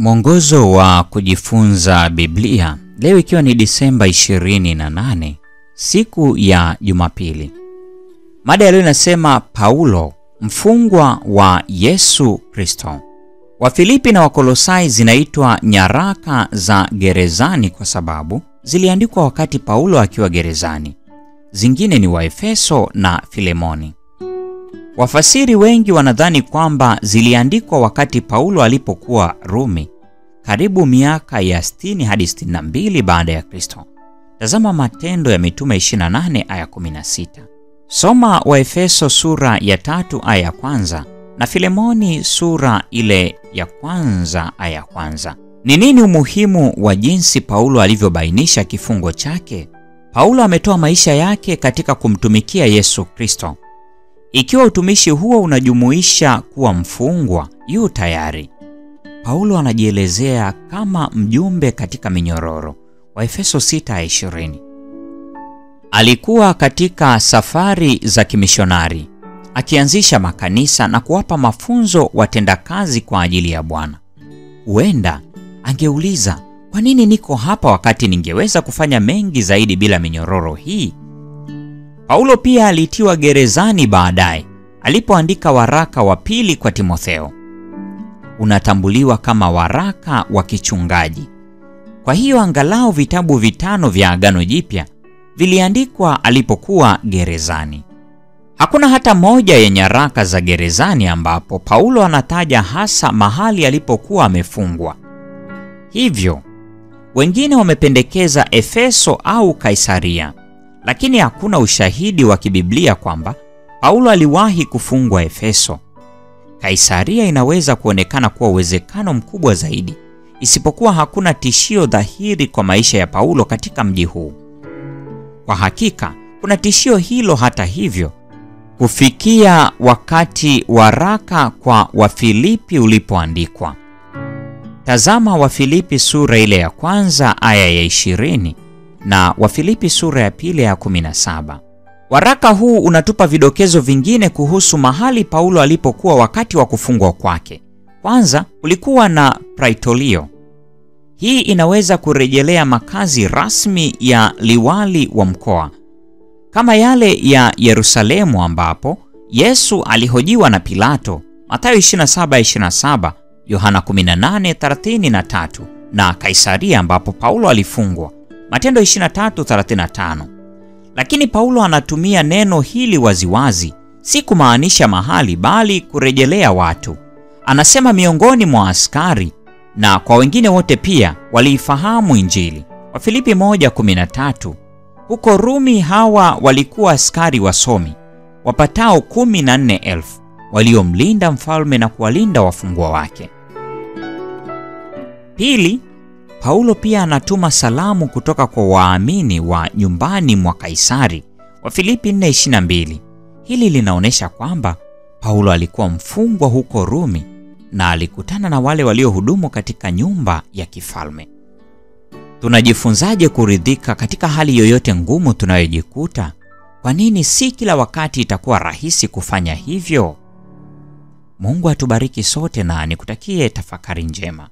Mwongozo wa kujifunza Biblia, leo ikiwa ni Disemba 28, siku ya Jumapili. Mada ya leo inasema Paulo, mfungwa wa Yesu Kristo. Wafilipi na Wakolosai zinaitwa nyaraka za gerezani kwa sababu ziliandikwa wakati Paulo akiwa gerezani. Zingine ni Waefeso na Filemoni. Wafasiri wengi wanadhani kwamba ziliandikwa wakati Paulo alipokuwa Rumi, karibu miaka ya 60 hadi 62 baada ya Kristo. Tazama Matendo ya Mitume 28 aya 16. Soma Waefeso sura ya 3 aya ya kwanza na Filemoni sura ile ya kwanza aya ya kwanza. Ni nini umuhimu wa jinsi Paulo alivyobainisha kifungo chake? Paulo ametoa maisha yake katika kumtumikia Yesu Kristo. Ikiwa utumishi huo unajumuisha kuwa mfungwa, yu tayari. Paulo anajielezea kama mjumbe katika minyororo. Waefeso 6:20. Alikuwa katika safari za kimishonari, akianzisha makanisa na kuwapa mafunzo watendakazi kwa ajili ya Bwana. Huenda angeuliza, kwa nini niko hapa wakati ningeweza kufanya mengi zaidi bila minyororo hii? Paulo pia alitiwa gerezani baadaye alipoandika waraka wa pili kwa Timotheo. Unatambuliwa kama waraka wa kichungaji. Kwa hiyo angalau vitabu 5 vya Agano Jipya viliandikwa alipokuwa gerezani. Hakuna hata moja ya nyaraka za gerezani ambapo Paulo anataja hasa mahali alipokuwa amefungwa. Hivyo, wengine wamependekeza Efeso au Kaisaria, lakini hakuna ushahidi wa kibiblia kwamba Paulo aliwahi kufungwa Efeso. Kaisaria inaweza kuonekana kuwa uwezekano mkubwa zaidi, isipokuwa hakuna tishio dhahiri kwa maisha ya Paulo katika mji huu. Kwa hakika, kuna tishio hilo hata hivyo, kufikia wakati waraka kwa Wafilipi ulipoandikwa. Tazama Wafilipi sura ile ya kwanza aya ya 20 na Wafilipi sura ya pili ya 17. Waraka huu unatupa vidokezo vingine kuhusu mahali Paulo alipokuwa wakati wa kufungwa kwake. Kwanza, kulikuwa na praetorio. Hii inaweza kurejelea makazi rasmi ya liwali wa mkoa, kama yale ya Yerusalemu ambapo Yesu alihojiwa na Pilato, Mathayo 27:27, Yohana 18:33, na Kaisaria ambapo Paulo alifungwa, Matendo 23:35. Lakini Paulo anatumia neno hili waziwazi, si kumaanisha mahali bali kurejelea watu. Anasema miongoni mwa askari na kwa wengine wote pia waliifahamu Injili. Wafilipi 1:13. Huko Rumi hawa walikuwa askari wasomi wapatao 14,000 waliomlinda mfalme na kuwalinda wafungwa wake. Pili, Paulo pia anatuma salamu kutoka kwa waamini wa nyumbani mwa Kaisari. Wafilipi 4:22. Hili linaonyesha kwamba Paulo alikuwa mfungwa huko Rumi na alikutana na wale waliohudumu katika nyumba ya kifalme. Tunajifunzaje kuridhika katika hali yoyote ngumu tunayojikuta? Kwa nini si kila wakati itakuwa rahisi kufanya hivyo? Mungu atubariki sote na nikutakie tafakari njema.